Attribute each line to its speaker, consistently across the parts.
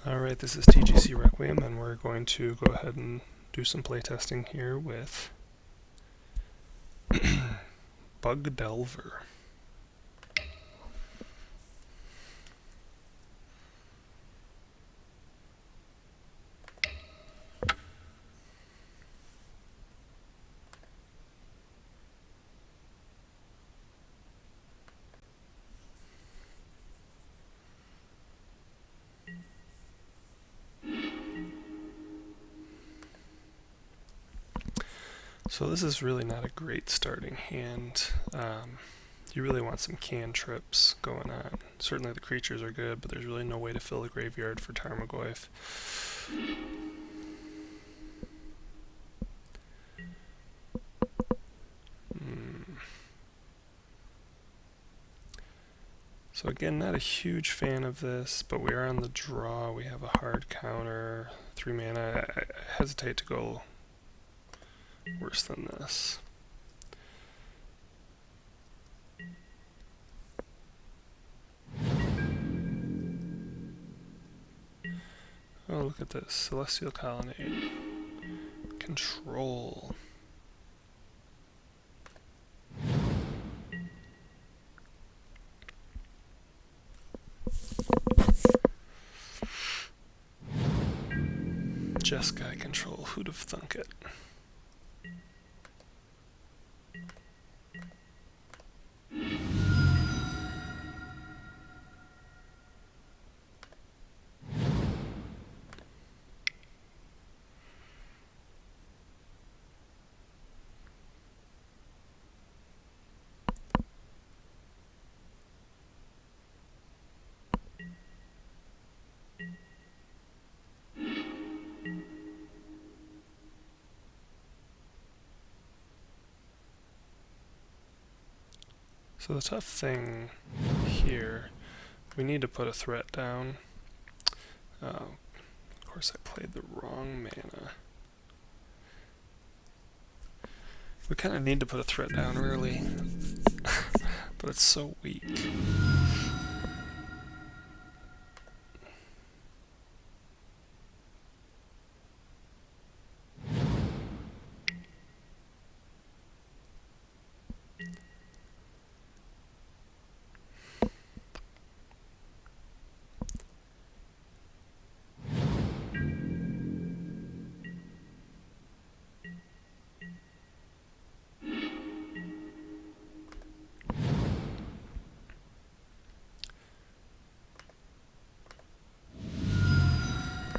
Speaker 1: Alright, this is TGC Requiem, and we're going to go ahead and do some playtesting here with Bug Delver. So this is really not a great starting hand. You really want some cantrips going on. Certainly the creatures are good, but there's really no way to fill the graveyard for Tarmogoyf. So again, not a huge fan of this, but we are on the draw. We have a hard counter, 3 mana. I hesitate to go worse than this. Oh, look at this. Celestial Colonnade. Control. Jeskai control. Who'd have thunk it? So the tough thing here, we need to put a threat down. Of course I played the wrong mana. We kind of need to put a threat down early, but it's so weak.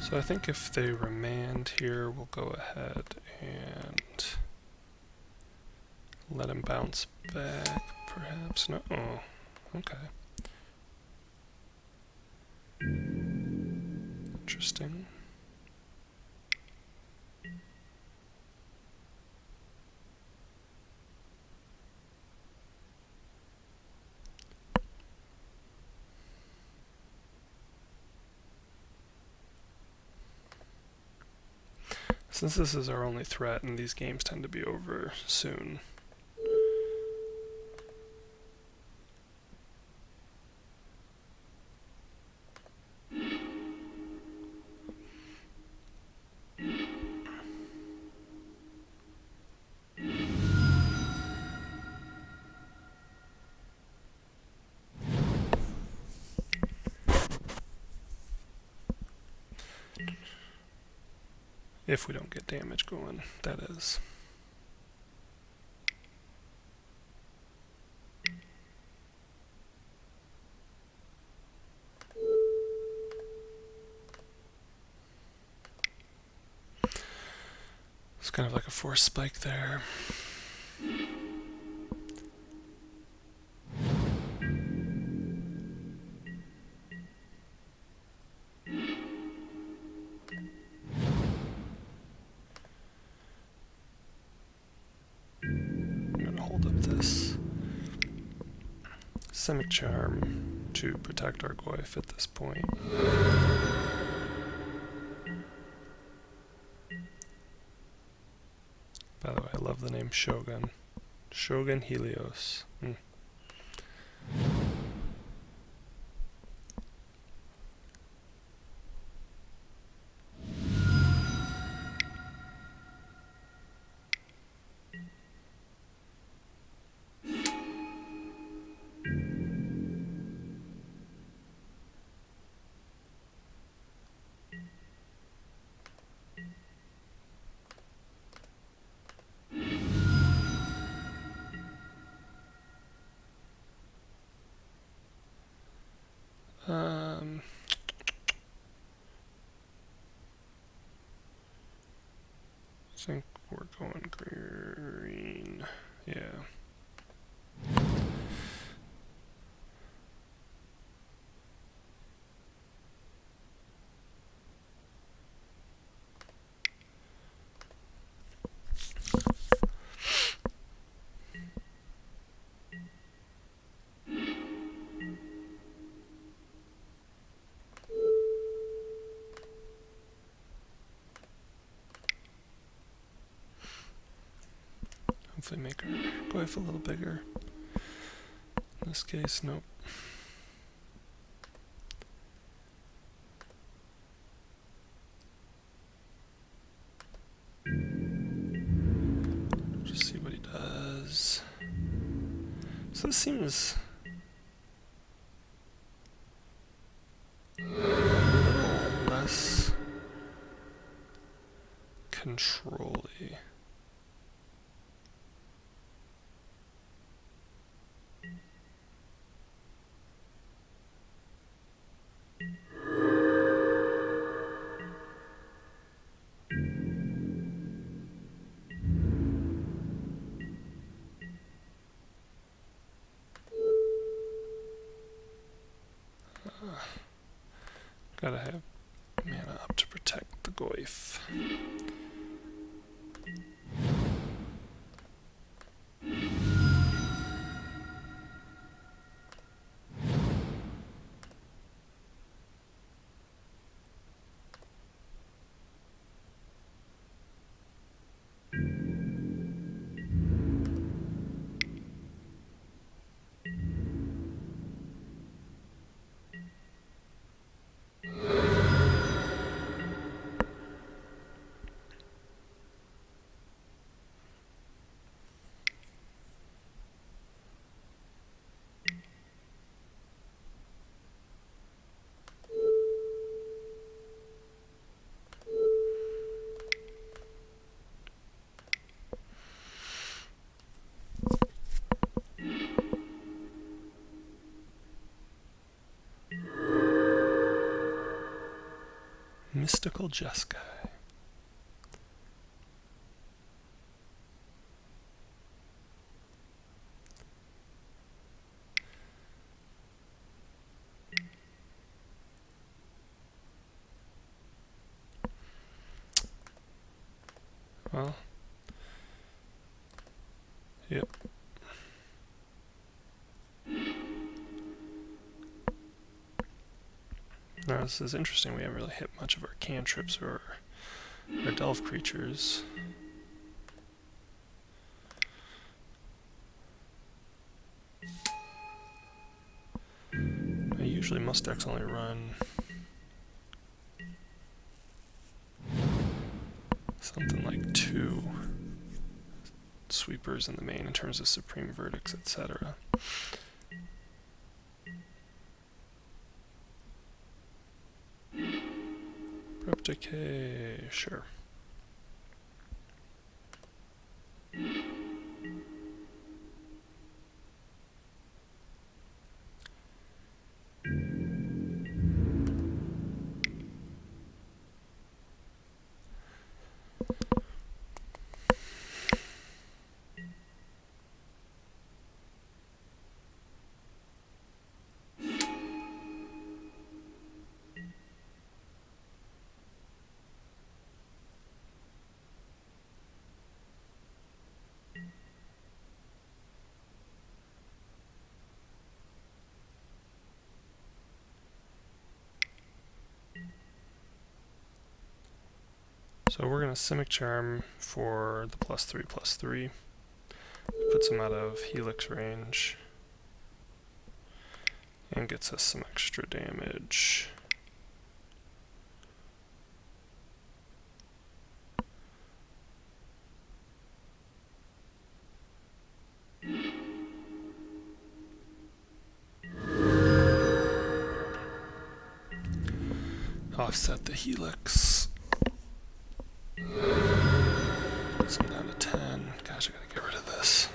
Speaker 1: So I think if they remand here, we'll go ahead and let him bounce back, perhaps. No, oh, okay. Interesting. Since this is our only threat, and these games tend to be over soon. If we don't get damage going, that is. It's kind of like a force spike there. Simic Charm to protect our Goyf at this point. By the way, I love the name Shogun. Shogun Helios. think we're going green. Yeah. Hopefully make our glyph a little bigger. In this case, nope. Just see what he does. So this seems a little less control-y. Gotta have mana up to protect the Goyf. Mystical Jeskai. Well, yep. Now this is interesting, we haven't really hit much of our cantrips or our delve creatures. I usually must decks only run something like 2 sweepers in the main in terms of supreme verdicts, etc. Prep decay, sure. So we're going to Simic Charm for the +3/+3. Puts him out of Helix range. And gets us some extra damage. Offset the Helix. Puts him down to 10. Gosh, I gotta get rid of this.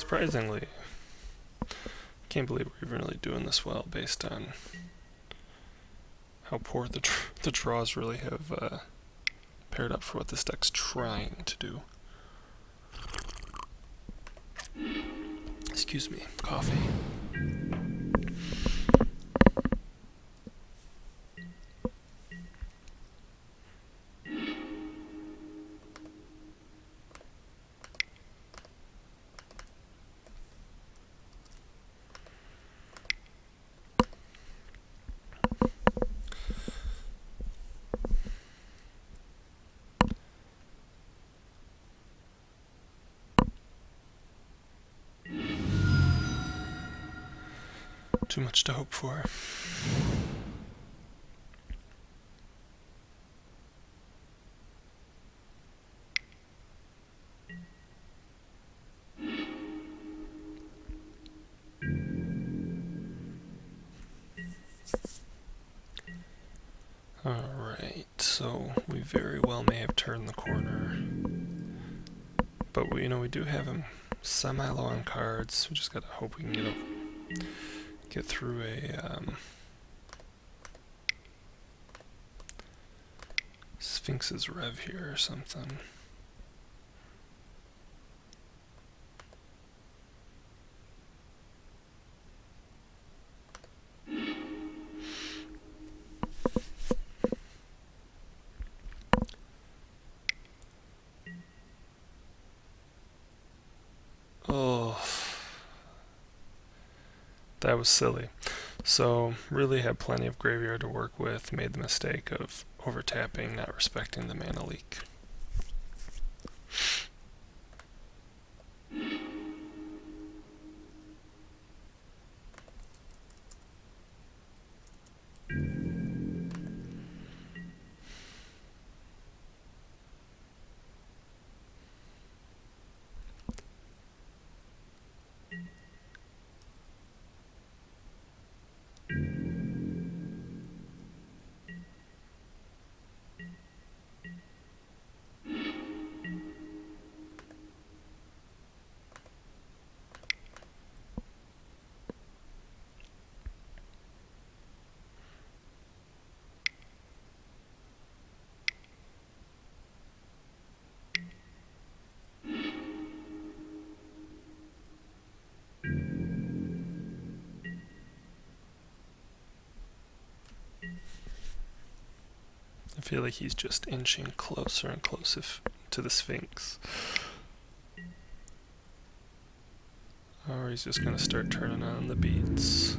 Speaker 1: Surprisingly, can't believe we're even really doing this well based on how poor the draws really have paired up for what this deck's trying to do. Excuse me, coffee. Too much to hope for. Alright, so we very well may have turned the corner. But we do have him semi-low on cards. We just gotta hope we can get through a Sphinx's Rev here or something. Oh, that was silly. So really had plenty of graveyard to work with, made the mistake of overtapping, not respecting the mana leak. I feel like he's just inching closer and closer to the Sphinx. Or he's just going to start turning on the beats.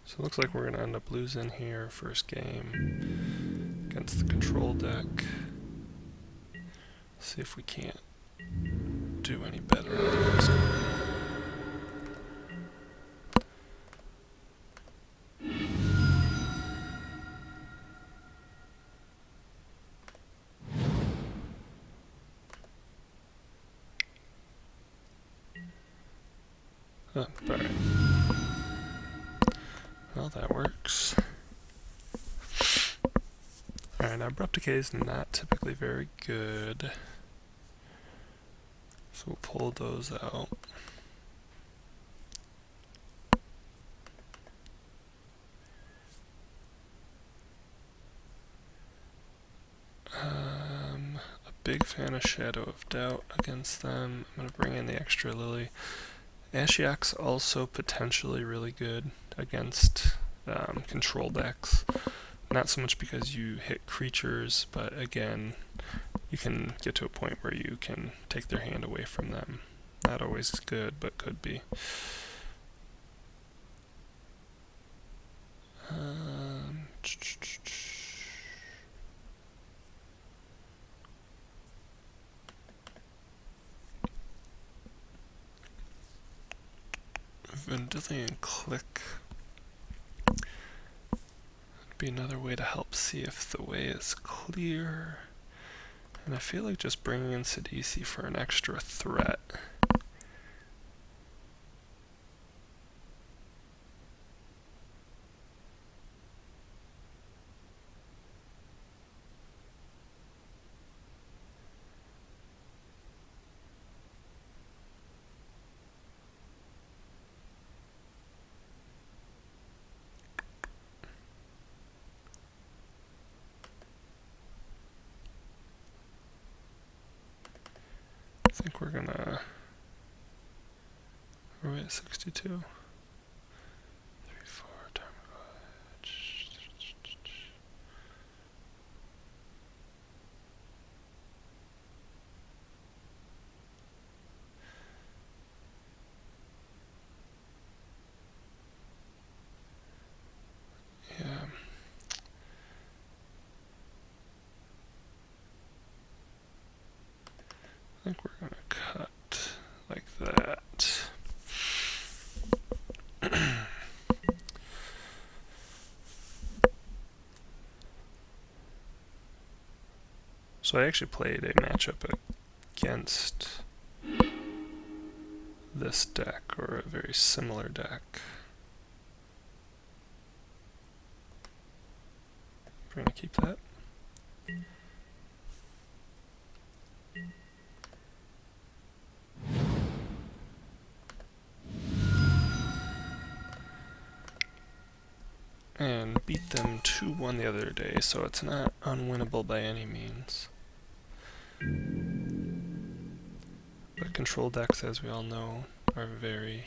Speaker 1: So it looks like we're going to end up losing here first game against the control deck. See if we can't do any better in the next one. Oh, alright. Well, that works. Alright, now Abrupt Decay is not typically very good. So we'll pull those out. A big fan of Shadow of Doubt against them. I'm going to bring in the extra Lily. Ashiok's also potentially really good against control decks. Not so much because you hit creatures, but again, you can get to a point where you can take their hand away from them. Not always good, but could be. And delete and click would be another way to help see if the way is clear. And I feel like just bringing in Sidisi for an extra threat. I think we're gonna. Are we at 62? 3, 4, time. Yeah. I think we're gonna cut like that. So I actually played a matchup against this deck, or a very similar deck. We're gonna keep that. And beat them 2-1 the other day, so it's not unwinnable by any means. But control decks, as we all know, are very,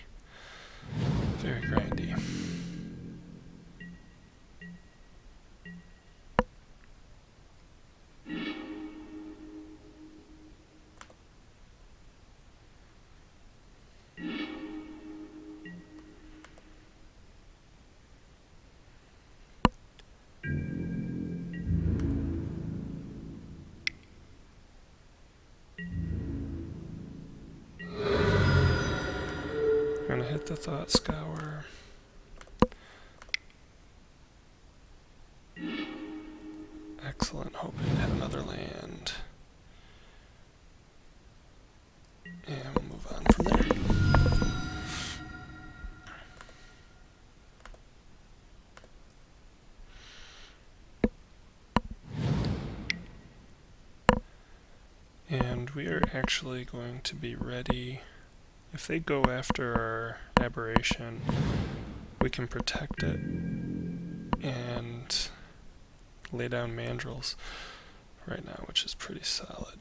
Speaker 1: very grindy. We're gonna hit the Thought Scour. Excellent, hoping to hit another land. And we'll move on from there. And we are actually going to be ready. If they go after our aberration, we can protect it and lay down mandrels right now, which is pretty solid.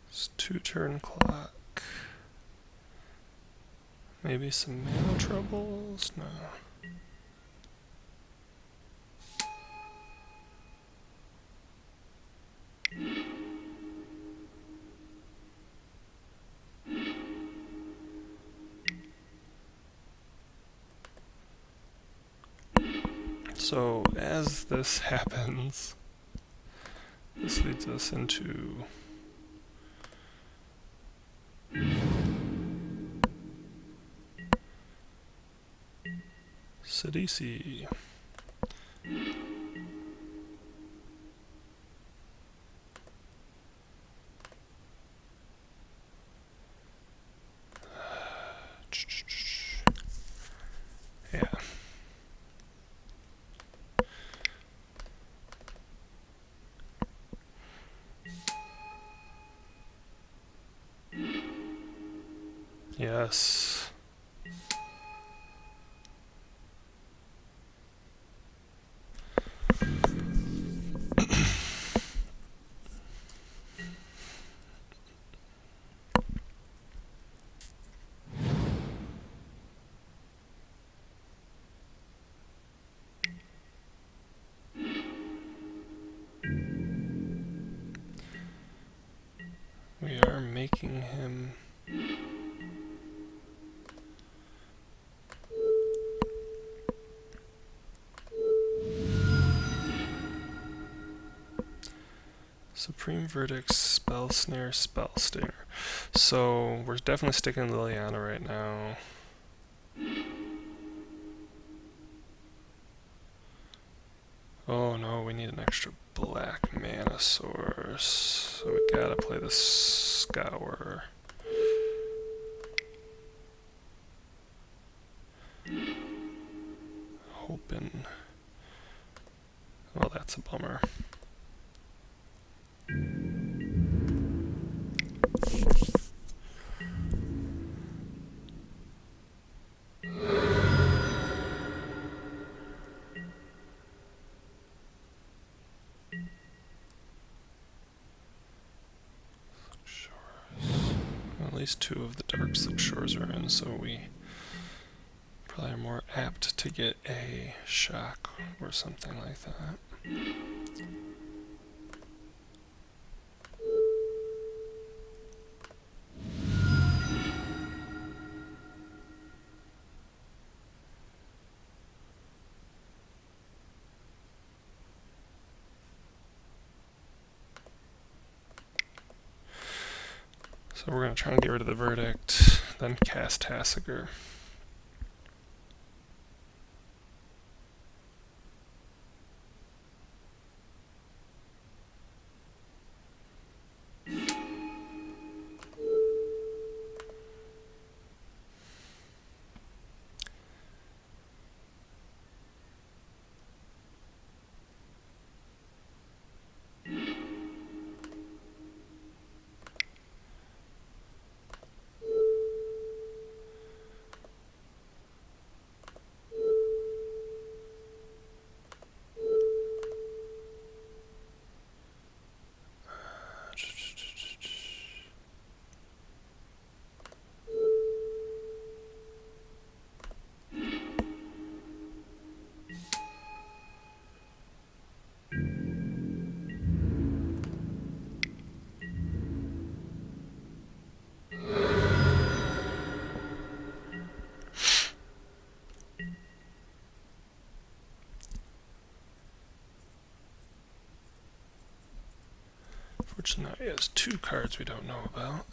Speaker 1: It's 2-turn clock. Maybe some mana troubles? No. So as this happens, this leads us into Sidisi. Yes. We are making him Supreme Verdict, Spell Snare, Spell Stinger. So we're definitely sticking Liliana right now. Oh no, we need an extra black mana source. So we gotta play the Scour. Hoping. Well, that's a bummer. At least 2 of the Dark Subshores are in, so we probably are more apt to get a shock or something like that. So we're going to try and get rid of the Verdict, then cast Tassiger. Fortunately, he has 2 cards we don't know about.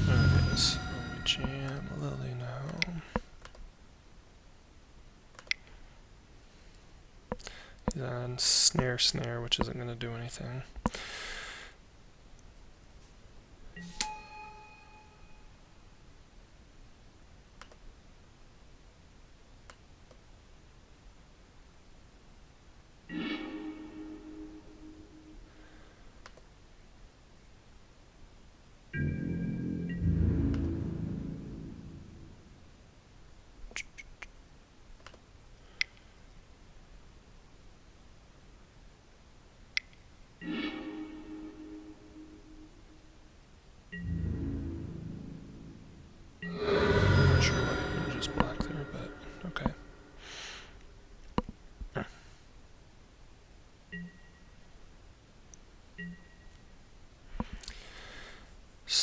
Speaker 1: Alright, so we jam Lily now. He's on Snare, which isn't going to do anything.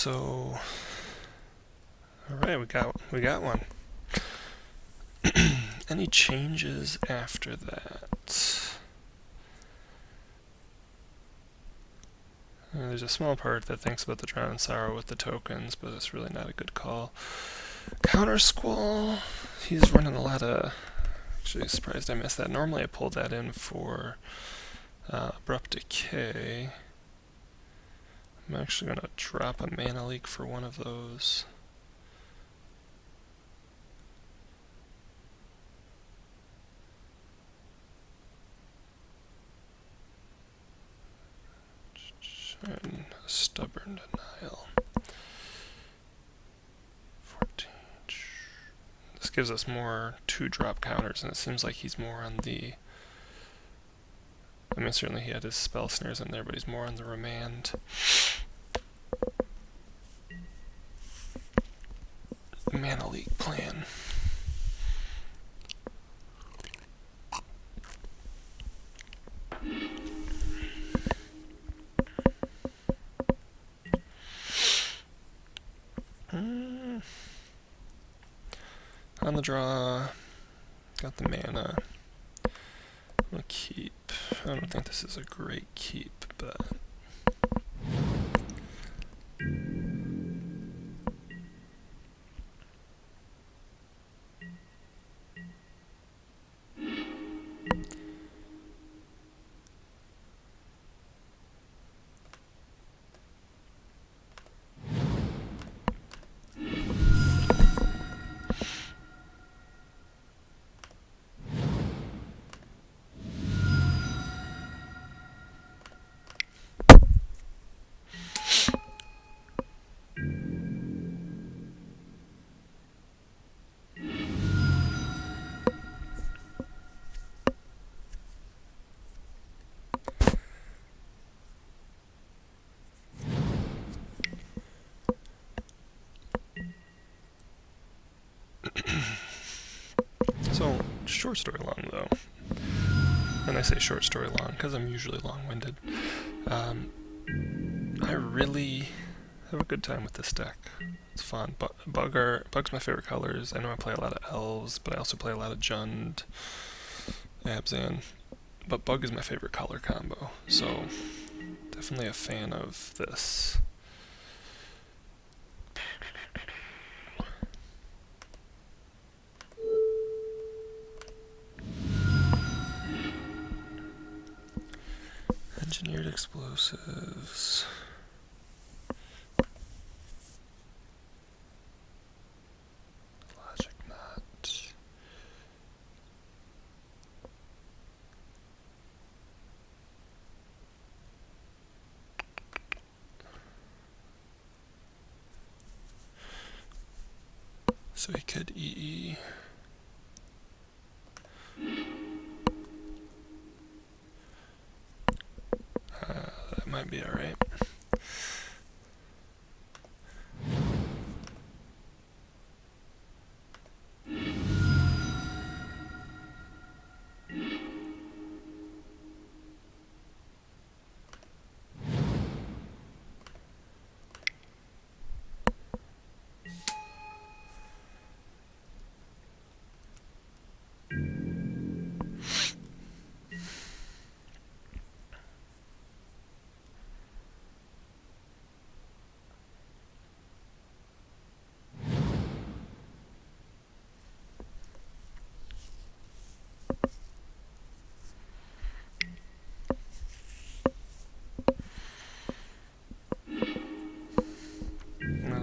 Speaker 1: So, all right, we got one. Any changes after that? There's a small part that thinks about the Drown in Sorrow with the tokens, but it's really not a good call. Counter Squall. He's running a lot of... Actually, surprised I missed that. Normally I pull that in for Abrupt Decay. I'm actually going to drop a Mana Leak for one of those. And a Stubborn Denial. 14. This gives us more 2-drop counters, and it seems like he's more on the... I mean, certainly he had his Spell Snares in there, but he's more on the Remand. Mana Leak plan. On the draw, got the mana. I'm gonna keep. I don't think this is a great keep, but so short story long though. And I say short story long because I'm usually long-winded. I really have a good time with this deck. It's fun. Bug's my favorite colors. I know I play a lot of Elves, but I also play a lot of Jund, Abzan. But Bug is my favorite color combo, so definitely a fan of this. Engineered Explosives. Logic Knot. So he could EE. That might be alright.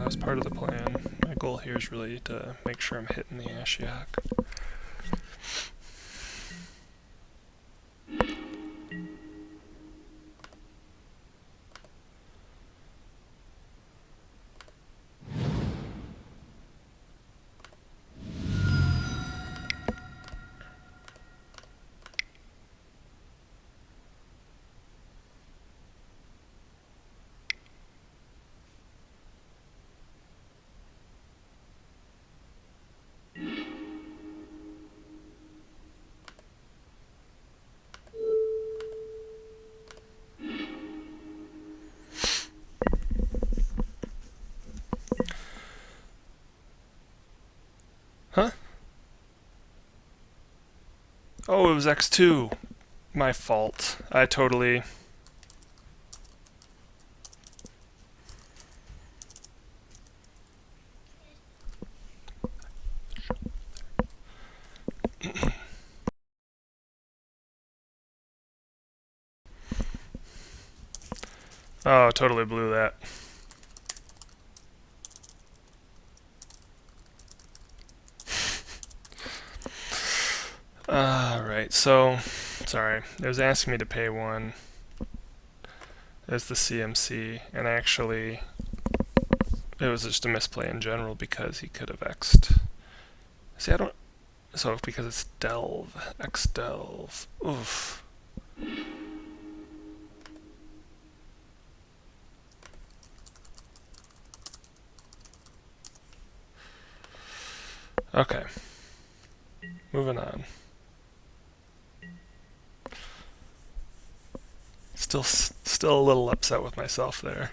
Speaker 1: That's part of the plan. My goal here is really to make sure I'm hitting the Ashiok. Oh, it was X2. My fault. I totally... Oh, totally blew that. Alright, so... Sorry. It was asking me to pay one. There's the CMC, and actually... It was just a misplay in general because he could have X'd. See, I don't... So, because it's delve. X-delve. Oof. Okay. Moving on. Still a little upset with myself there.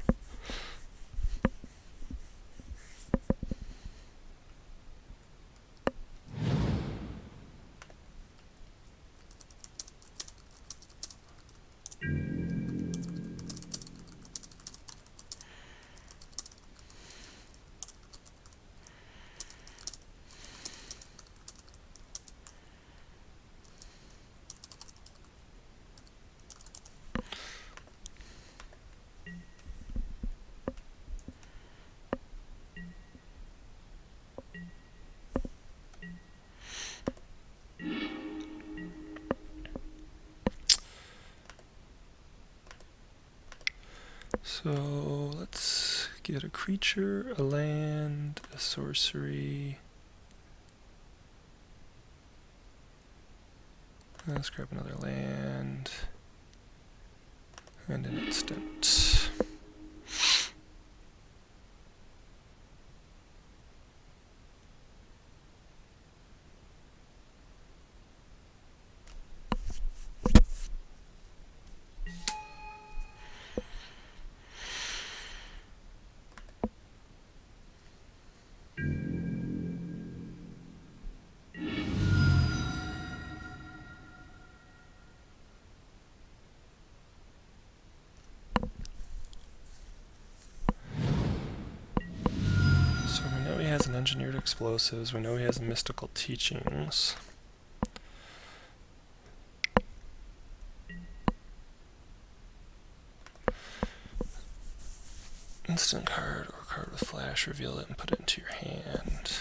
Speaker 1: So let's get a creature, a land, a sorcery. Let's grab another land and an instant. So we know he has an engineered explosives, we know he has mystical teachings. Instant card or card with flash, reveal it and put it into your hand.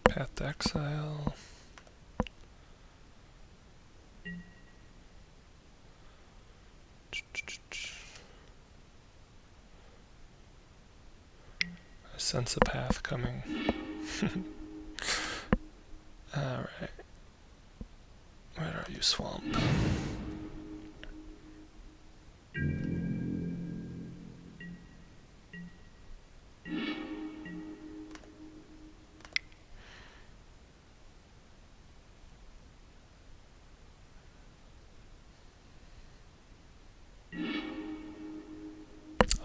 Speaker 1: Path to exile. I sense a path coming. Alright. Where are you, swamp?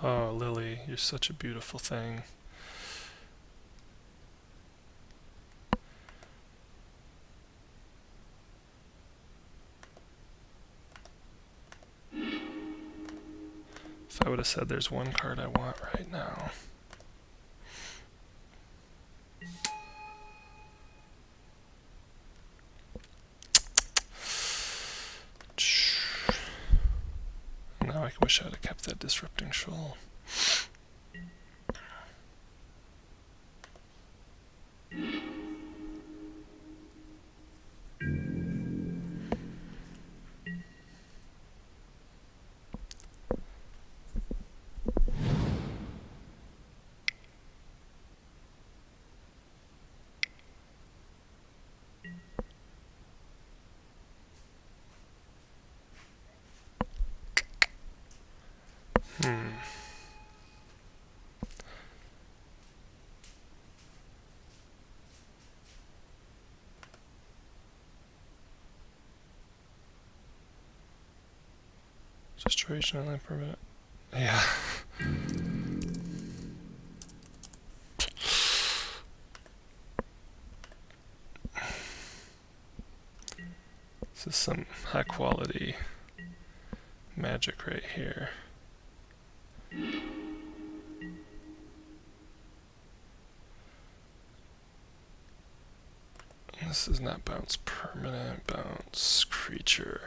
Speaker 1: Oh, Lily, you're such a beautiful thing. If I would have said there's one card I want right now. Now I wish I'd have kept that Disrupting Shoal. Destroy each non-land permanent. Yeah. This is some high quality magic right here. This is not bounce permanent, bounce creature.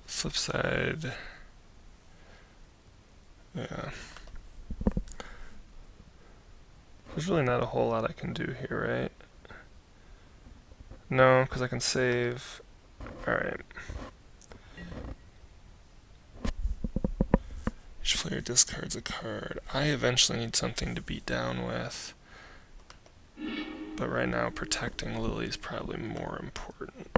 Speaker 1: Flip side, yeah. There's really not a whole lot I can do here, right? No, because I can save. Alright. Each player discards a card. I eventually need something to beat down with. But right now, protecting Lily is probably more important.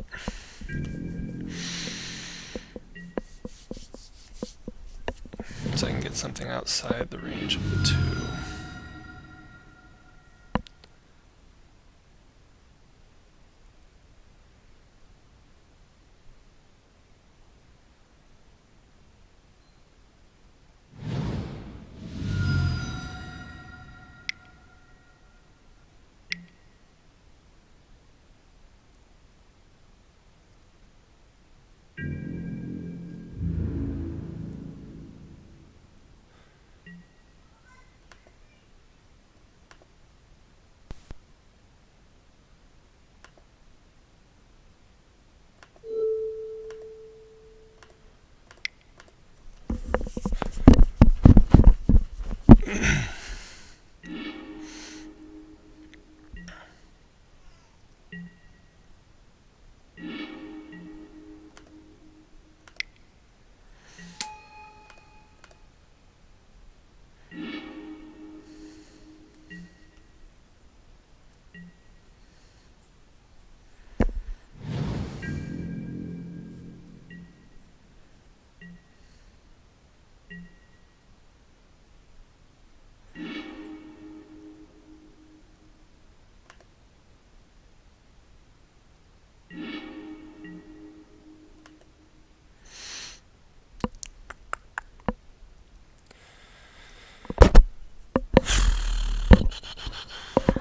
Speaker 1: So I can get something outside the range of the two.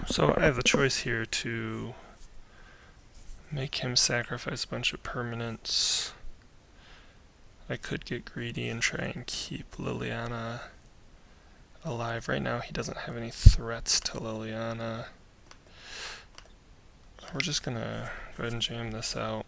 Speaker 1: So I have the choice here to make him sacrifice a bunch of permanents. I could get greedy and try and keep Liliana alive. Right now he doesn't have any threats to Liliana. We're just gonna go ahead and jam this out.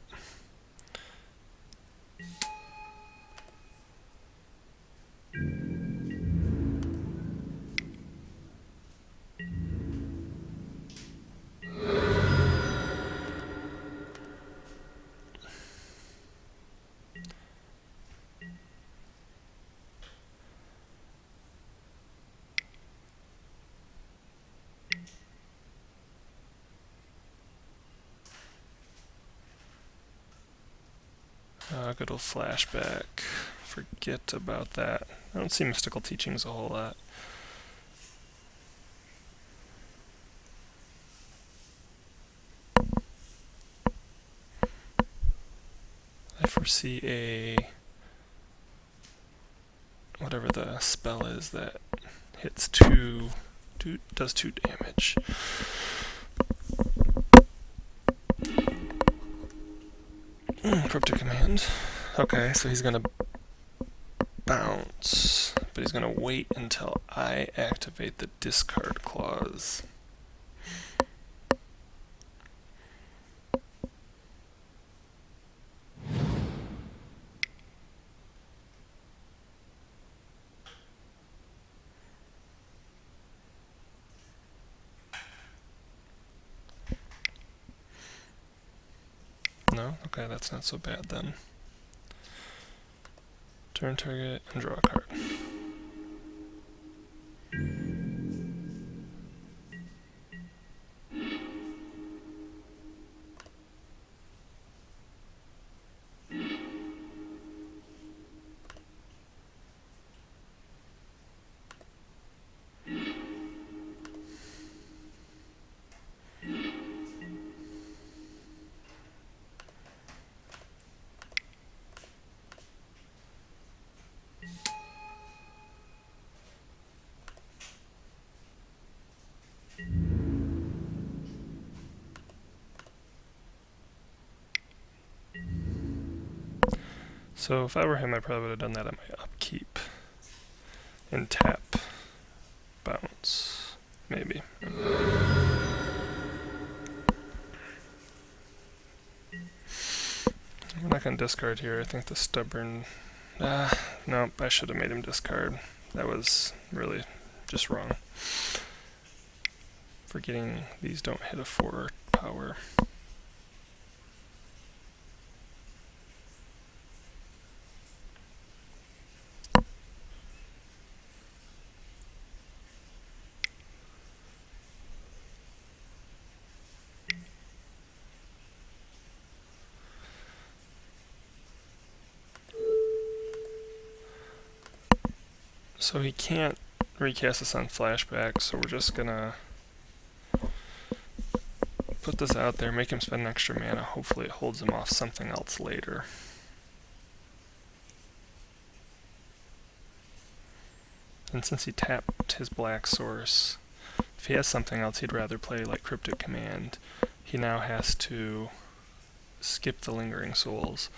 Speaker 1: Good old flashback. Forget about that. I don't see mystical teachings a whole lot. I foresee a whatever the spell is that hits does 2 damage. Cryptic command. Okay, so he's gonna bounce, but he's gonna wait until I activate the discard clause. No? Okay, that's not so bad then. Turn target and draw a card. So if I were him, I probably would have done that on my upkeep. And tap. Bounce. Maybe. I'm not going to discard here. I think the stubborn... no, I should have made him discard. That was really just wrong. Forgetting these don't hit a 4 power. So he can't recast this on flashback, so we're just gonna put this out there, make him spend an extra mana. Hopefully it holds him off something else later. And since he tapped his black source, if he has something else he'd rather play, like Cryptic Command, he now has to skip the Lingering Souls.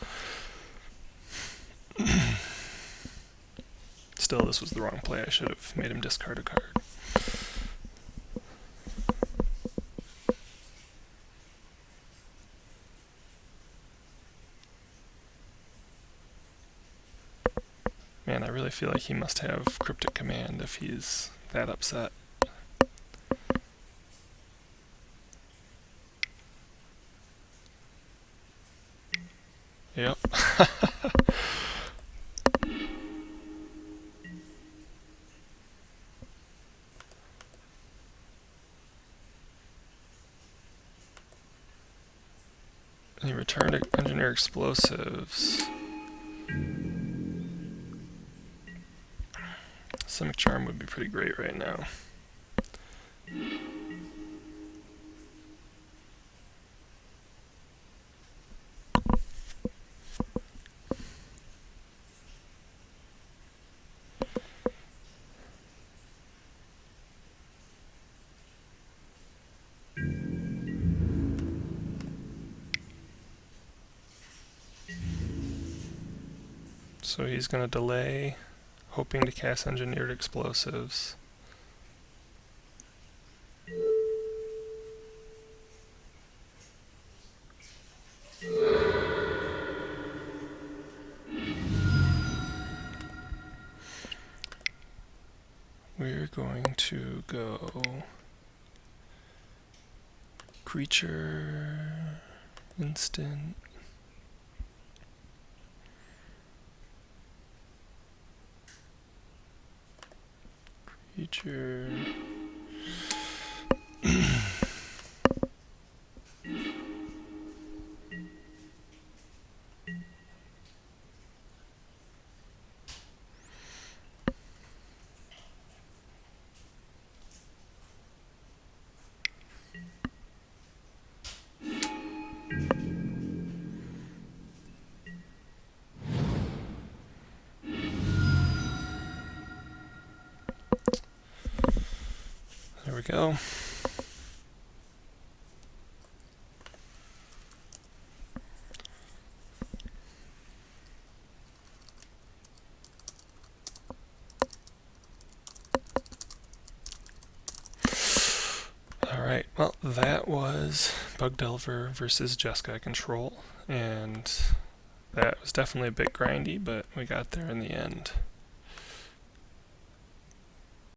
Speaker 1: Still, this was the wrong play. I should have made him discard a card. Man, I really feel like he must have Cryptic Command if he's that upset. Yep. He returned to Engineer Explosives. Simic Charm would be pretty great right now. So he's going to delay, hoping to cast Engineered Explosives. We're going to go creature, instant. Creature. There we go. Alright, well, that was Bug Delver versus Jeskai Control, and that was definitely a bit grindy, but we got there in the end.